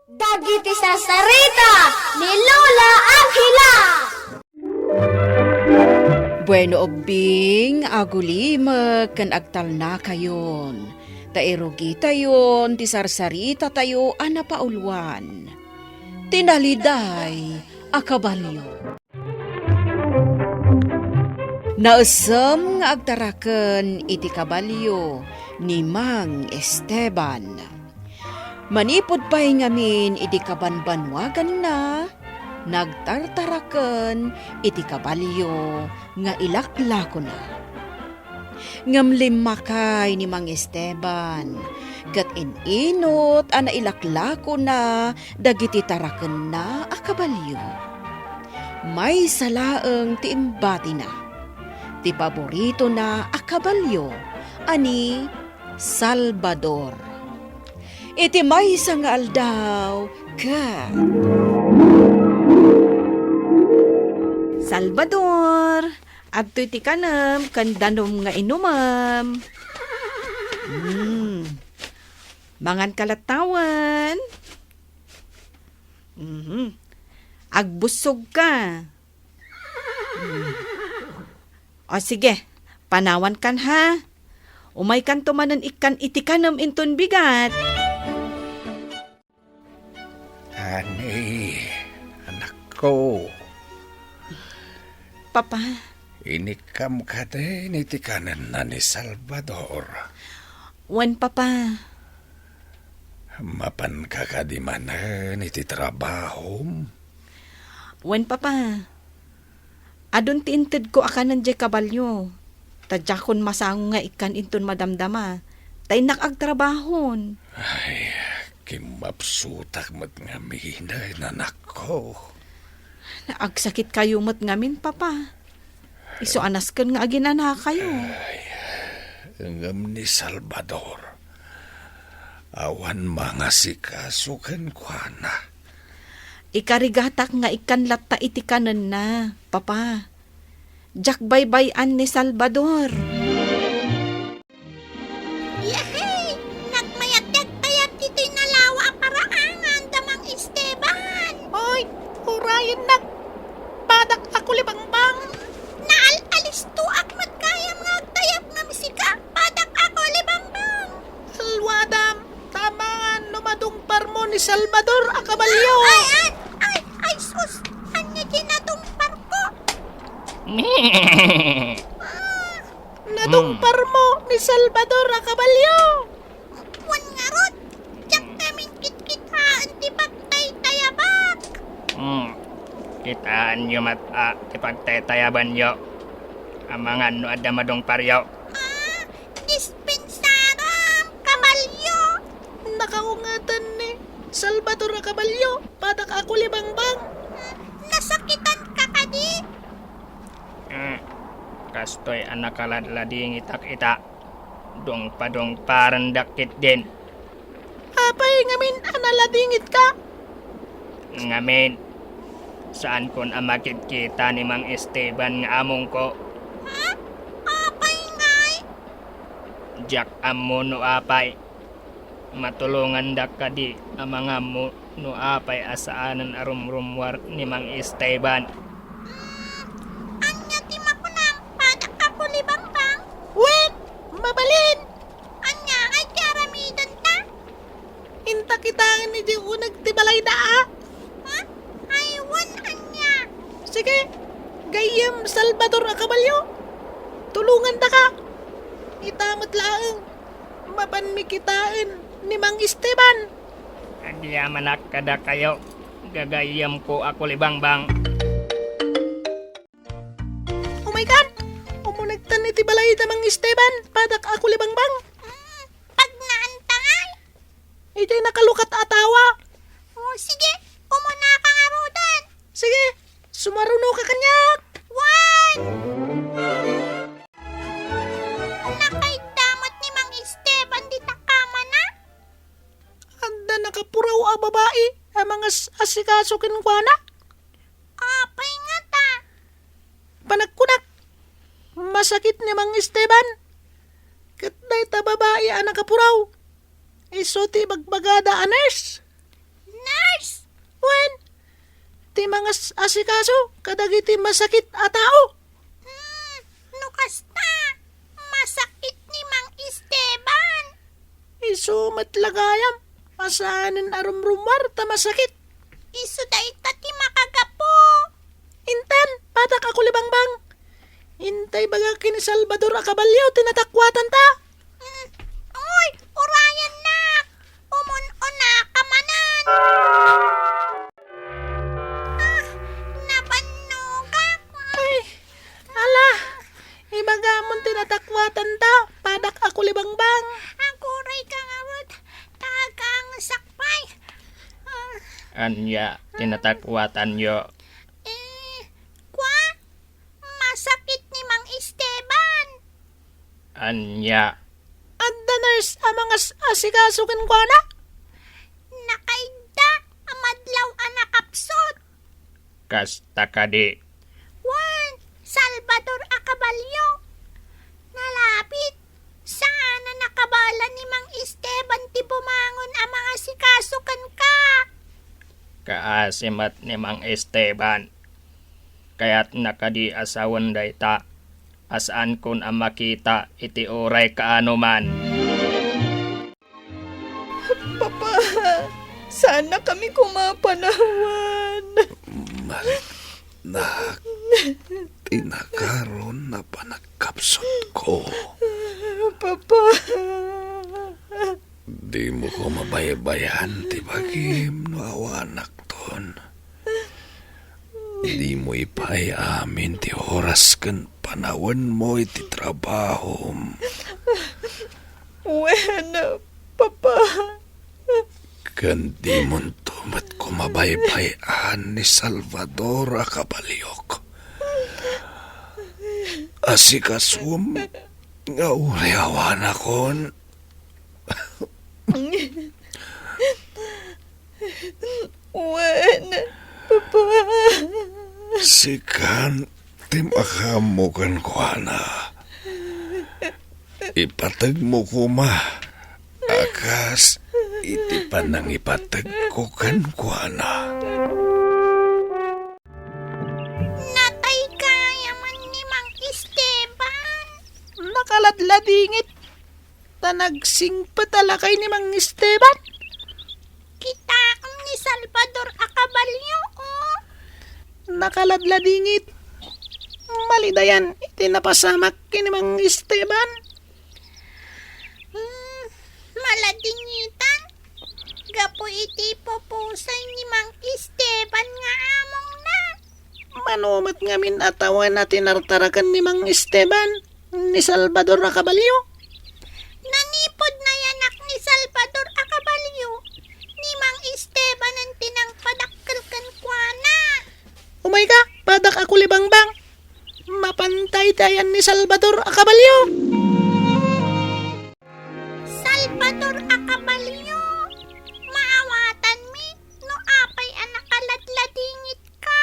Dagiti sasarita ni Lola Angela. Bueno obing, agulima ken agtal na kayon. Tairugi tayon, ti sarsarita tayo anapaulwan. Tinaliday, akabalyo. Nausem nga agtaraken iti kabalyo ni Mang Esteban. Manipod pa'y ngamin iti kabanbanwagan na, nagtartaraken iti kabalyo nga ilaklako na. Ngamlimakay ni Mang Esteban, kat ininot ana ilaklako na dagiti taraken na a kabalyo. May salaeng ti imbati na, ti paborito na a kabalyo, ani Salvador. Iti may nga aldaw ka. Salvador, adto iti kanam, kandanom nga inumam. Mangan kalatawan. Agbusog ka. O sige, panawan kan ha. Umay kan tumanan ikan iti kanam inton bigat. Ani, anak ko, Papa, inikam ka din iti kanan na ni Salvador. wan papa. Mapan ka kadimanan iti trabahom. Wan papa. Adun ti inted ko akanan jay kabalyo. Tadya kon masango nga ikan inton madamdama. Tay nakagtrabahon. Ay, kimapsutak mat nga mihinay nanak ko. Naagsakit kayo mat ngamin, papa. Iso anas kan nga aginana kayo. Ngam ni Salvador. Awan mga sikasukan kwa na. Ikarigatak nga ikan latta iti kanan na, papa. Jak baybayan ni Salvador. Yahey! Nagmayagdag-tayag dito'y nalawa paraangan damang Esteban. Hoy, urayan na. Padak ako libangbang. Naalalis to akmat kaya mga agtayag nga misika. Padak ako libangbang. Alwadam, tamangan numadungpar mo ni Salvador akabalyo. Ay, sus! Anya ginatumpar ko? Nadungpar mo ni Salvador akabalyo. Wan nga rod! Diyak kaming kit-kitaan ti pagtay tayabak. Kitaan nyo ti pagtatayaban nyo. Amangan no adda madong paryo. Dispensaram! Kabalyo! Nakaungatan ni Salvador akabalyo. Padak ako libangbang. Nasakitan ka kadi? Kastoy anak kaladlading itak-ita. Dong padong parandakit din. Apay ngamin analadingit ka. Ngamin, saan kon amakit kita ni Mang Esteban nga among ko? Ha? Apay ngay? Jak amo no apay. Matulungan dak kadi ang mga mo no apay asaanan arumrumwar ni Mang Esteban. Anya ti makunang padak ako libangbang? Wen, mabalin. Anya ay karamidon ta? Inta kitaan ni di unag tibalay daa. Ha? Ay wan anya. Sige, gayem Salvador akabalyo. Tulungan ta ka. Itamat laang. Mapan mi kitaan ni Mang Esteban. Agyaman kada kayo. Gagayam ko ako libangbang. Oh my God! Umunagtan ni tibalay na Mang Esteban. Padak ako libangbang. Pag naantangay. Ito'y nakalukat atawa. O sige, umuna ka nga rodan. Sige, sumaruno ka kanyak. Wan! Nakaidamot ni Mang Esteban di takama na? Anda nakapuraw a babae. Ang mga asikaso kinukuha na. Apay nga ta. Panagkunak. Masakit ni Mang Esteban. Katday ta babae ang nakapuraw. Iso ti bagbagada anes. Na? mga asikaso kadagiti masakit a tao. No kasta, masakit ni Mang Esteban. Isumat lagayam, asanin arumrumar ta masakit. Isu daita ti makagapo. Intan, patak ako libangbang. Intay baga kini Salvador Acabalyo, tinatakwatan ta. Uy, urayan na. Umunon na kamanan. Nabanugak. Ay, ala, ibagamon tinatakwatan ta, padak ako libangbang. Aguray ka nga rod. Tagang sakpay. Anya, tinatakwatan yo. Kwa? Masakit ni Mang Esteban. Anya, Adda nurse, amang asikaso ken kwa na. Nakaigda. Amadlaw anakapsot. kasta kadi. Juan Salvador Acabalyo. Nalapit. Sana nakabala ni Mang Esteban ti bumangon ang mga sikasukan ka. Kaasimat ni Mang Esteban. Kaya't nakadi asawan dayta. Asaan kun ang makita iti oray kaano man. Papa, sana kami kumapanawan. Nak, tinakaroon na panagkapsot ko. Papa. Di mo ko mabaybayan, tibagim, no awanak ton. Di mo ipayamin ti oras kan panawan mo iti trabaho. Bueno, Papa. Kan di mo tumat ko mabaybayan ni Salvador Acabalyok. Asikasum, nga uriawan akon. Bueno, Papa. Sikan, timakamu kan kuana. Ipatag mo ko ma. Akas, iti panang ipatag ko kan kuana. Natay kaya man ni Mang Esteban. Nakaladladingit. Tanagsing patalakay ni Mang Esteban. Kita ni Salvador Acabalyo. Oh. Nakaladladingit. Malidayan, itinapasamak kini Mang Esteban. Maladingitan. Gapo iti popusay ni Mang Esteban nga among na. Manumat ngamin atawan na tinartarakan ni Mang Esteban ni Salvador Acabalyo. Nanipod na yanak ni Salvador Acabalyo. Ni Mang Esteban ang tinangpadakkalkan kwa na. Umay ka, padak ako libangbang. Mapantay tayan ni Salvador Acabalyo. Salvador Acabalyo. Maawatan mi no apay anak kaladladingit ka.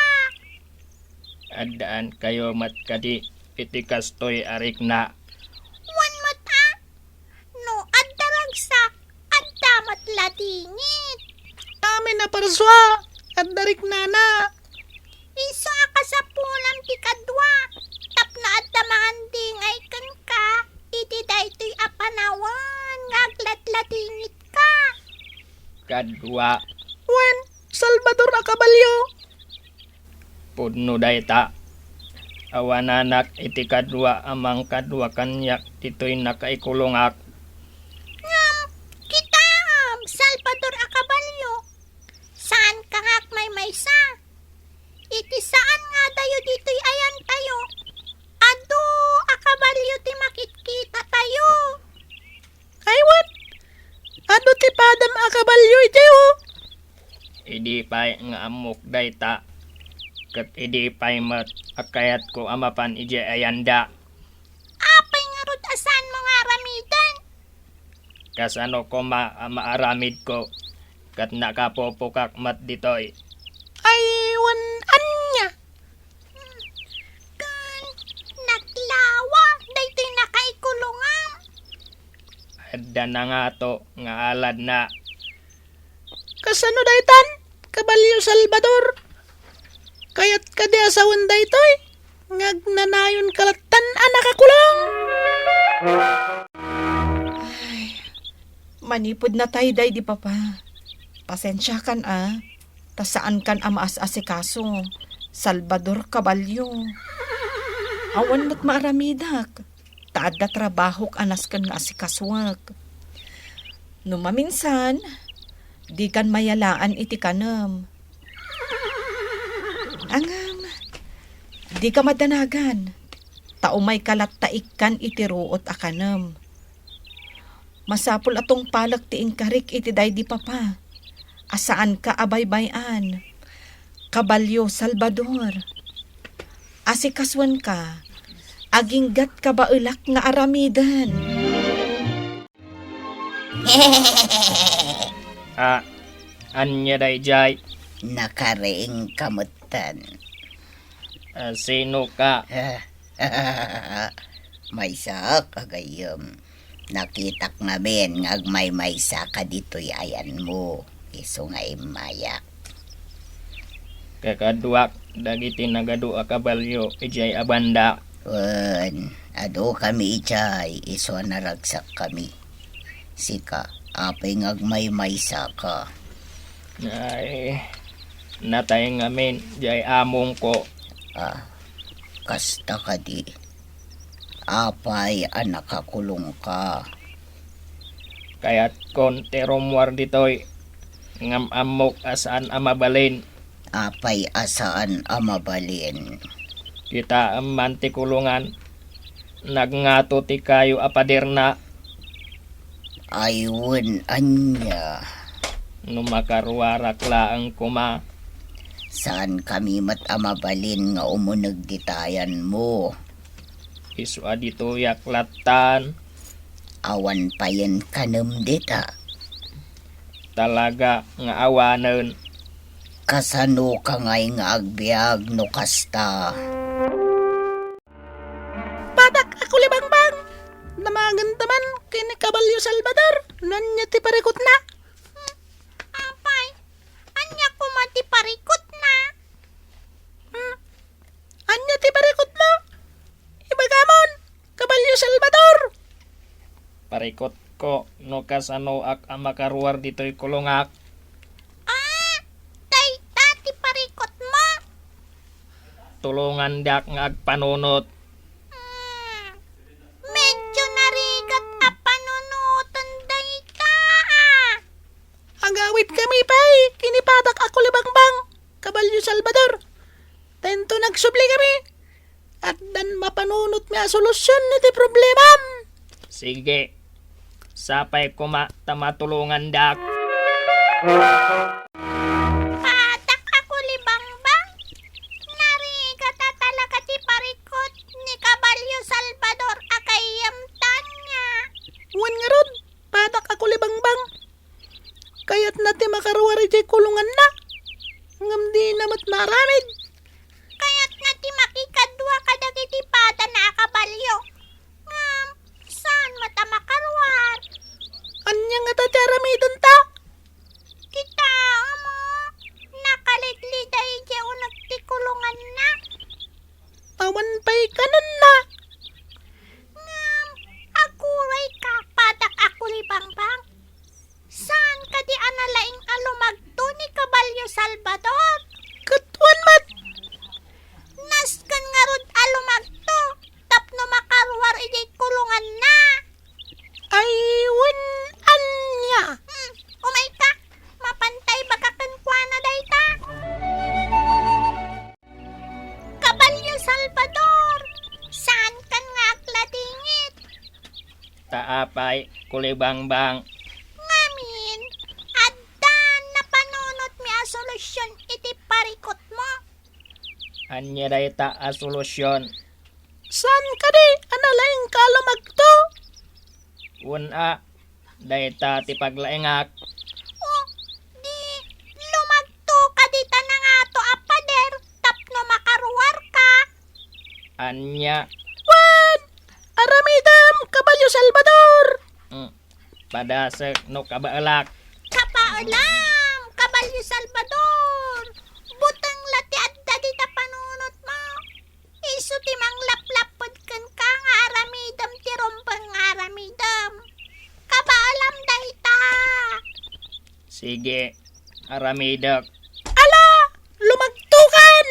Adaan kayo mat kadi iti kastoy arik na. Wan mata. No addaragsak addamat ladingit. Amin na parswa at darik nana. Iso ka sa pulam ti kadwa. Tapna adda dingay kan ka. Iti daytoy apanawan. Ngagladladingit ka. Kadwa, Wen, Salvador Acabalyo. pudno dayta. Awananak iti kadwa amang kadwa kanyak dito'y nakaikulongak. Kita, Salvador Acabalyo. Saan ka ngak may maysa? Iti saan nga dayo dito'y ayan tayo? Ado, Acabalyo ti makitkita tayo. Ay, what? Ano ti padam Acabalyo itiyo? Idi pa'y nga amok dayta. Kat idi pa'y mat akayat ko amapan ije ayanda. Apay nga rod asan mo nga ramidan? Kasano ko maaramid ko. Kat nakapopukak mat ditoy. Ay, wan anya. Kan, naglawa, daytoy nakaikulungan. Adda na nga to nga alad na. Kasano daytan? Cabalyo Salvador. Kayat ka di asawan da ito'y. Ngagnanayon kalatan anak kulong. Manipod na tayo day di papa. Pasensya kan ta saan kan amaas asikaso. Salvador Caballo. Awan mat maaramidak. Taad na trabahok anas kan nga asikaswag. No maminsan, di kan mayalaan iti kanam. Angam, di ka madanagan. Taumay kalat taikan iti ruot akanam. Masapul atong palak ti inkarik iti day di papa. Asaan ka abaybayan? Caballo Salvador. Asikaswan ka. Aginggat ka ba ulak nga aramidan? Anya day jay. Nakareing kamutan. Sino ka? Maysa kagayom. Nakitak nga ben ngagmay maysa ka dito'y ayan mo. Iso nga mayak. Kakaduak dagiti nagadua kabalyo ijay abanda. Wen, ado kami ichay. Iso naragsak kami. Sika, apay ngagmay maysa ka. Ay, natay ngamin jay among ko. Kasta ka di. Apay anak kakulong ka. Kaya't kon teromwar ditoy ngam amok asaan amabalin. Apay asaan amabalin. Kita amanti kulungan. Nagngato ti kayo apaderna. Ayun anya. Numakaruwarak laang kuma. Saan kami mat amabalin nga umunag ditayan mo? Iswa dito yaklatan. Awan pa yan kanam dita. Talaga nga awanen. Kasano ka ngay nga agbiag no kasta. Padak ako libangbang. Namagan taman kini Caballo Salvador. Nanya ti parikot na. Apay, anya ko mati parikot na. Anya ti parikot mo. Ibagamon. Caballo Salvador. Parikot ko no kasano ak amakaruwar dito'y kulungak. Tay tati parikot mo. Tulungan dak nga agpanunot. Medyo narigat apanunutan day ka. Agawit kami pay. Kinipadak ako libangbang. Caballo Salvador. Tento nagsubli kami. At dan mapanunot mi a solusyon niti problema. Sige. Sapay kuma tamatulungan dak. Patak ako libangbang. Narigat talaga ti parikot ni Caballo Salvador akayamtan niya. Wan nga rod. Padak ako libangbang. Kaya't nati makaruwari jay kulungan na. Ngam di namat maramid. Kaya't nga ti makikadwa kadagiti pada na akabalyo. Saan mata makarwar? Anya nga tatiaramidon ta. Kita mo, nakalitli dahi diyo nagtikulungan na. Awan pa'y kanan na. Aguray ka, padak ako ni Bangbang. Saan ka di analaing alumagto ni Caballo Salvador? Katwan mat. Naskan nga rod alumagto, tapno makarwar ijay kulungan na. Aywan anya. Umay ka, mapantay bakakan kwa na dayta. Caballo Salvador, saan kan nga akladingit? Taapay kulibangbang. Ngamin, addan na panunot mi a solusyon iti parikot mo. Anya day ta a solusyon. San ka di? Analaing kalumagto. Una, day ta ti paglaengak. O, di lumagto ka dita na nga to apader, tapno makaruwar ka. Anya, Wan. Aramidam. Caballo Salvador. padasek no kabaalak. Kapaalam, Caballo Salvador. Butang lati adda dita Sige, aramidak. Ala! Lumagtukan!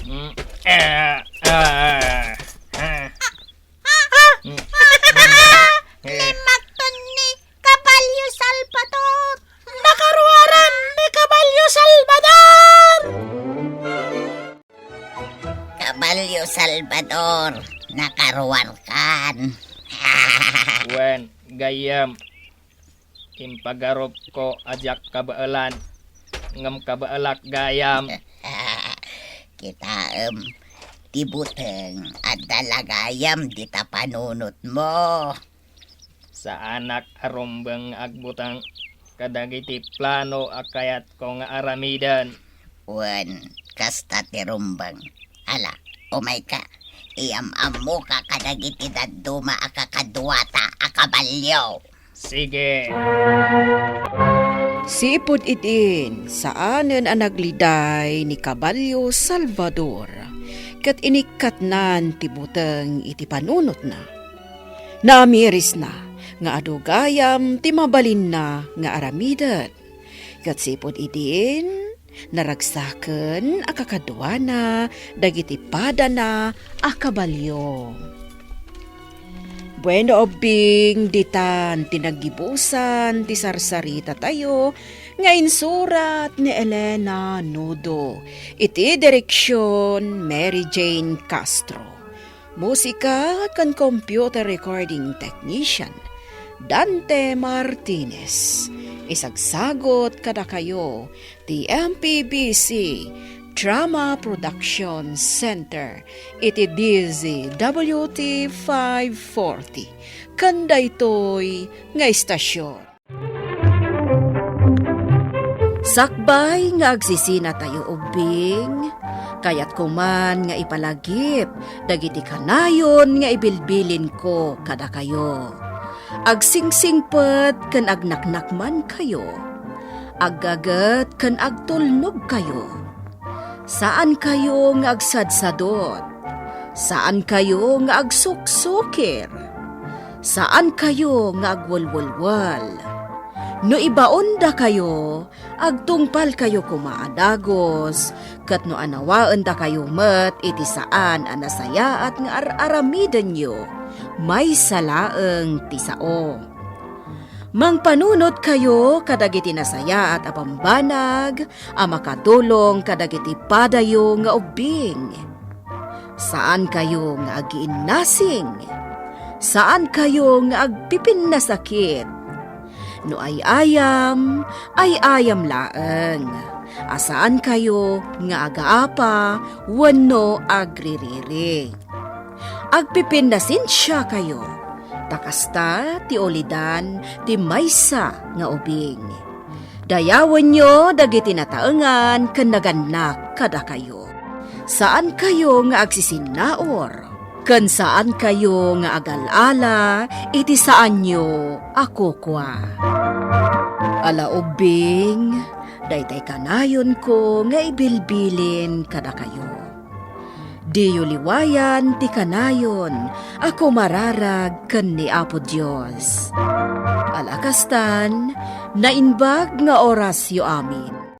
Mm, ah, ah, ah. Mm, Magton ni Kabalyo Salvador. Nakaruaran ni Kabalyo Salvador! Kabalyo Salvador, nakaruwarkan. Wen, gayam. Impagarop ko ajak kabaalan. Ngam kabaalak gayam. Kita tibuteng at dalagayam di tapanunot mo. Sa anak arumbang agbutang kadagiti plano akayat ko nga aramidan. Wan, kasta tirumbang. Ala, umay ka. Iam-am mo ka kadagiti daduma akakadwata akabalyo. Sige. Sipod itin, saanen ang nagliday ni Kabalyo Salvador, kat inikat nan tibutang iti panunot na. Naamiris na, nga adugayam timabalin na nga aramidan. Kat sipod itin, naragsaken akakadwa na, dagiti pada na akabalyo. Bueno obing ditan tinagibusan ti sarsarita tayo nga insurat ni Elena Nudo. Iti direksyon Mary Jane Castro. Musika kan computer recording technician Dante Martinez. Isagsagot kada kayo ti MPBC Drama Production Center iti DZWT 540 kanda ito'y nga istasyon. Sakbay nga agsisina tayo ubing, kayat kuman nga ipalagip, dagiti kanayon nga ibilbilin ko kada kayo. Agsingsingpet kan agnaknakman kayo, aggagat kan agtulnog kayo. Saan kayo nga agsadsadot? Saan kayo nga agsuksukir? Saan kayo nga agwalwalwal? No ibaon da kayo, agtungpal kayo kumaadagos, kat no anawaan da kayo met iti saan anasaya at nga aramidan nyo, may salaeng tisao. Mangpanunot kayo kadagiti nasaya at apambanag, makadulong kadagiti padayo nga ubing. Saan kayo nga agiinnasing? Saan kayo nga agpipin na sakit? No ay ayam laeng. Asaan kayo nga agaapa, wano agririri. Agpipin na sinsya kayo. Takasta ti olidan ti maysa nga ubing. Dayawan nyo dagiti nataengan ken naganak kada kayo. Saan kayo nga agsisinaor? Ken saan kayo nga agalala iti saan nyo ako kwa. Ala ubing, daytay kanayon ko nga ibilbilin kada kayo. Diyo liwayan ti kanayon, ako mararag ken ni Apo Dios. Alakastan, nainbag nga oras yo amin.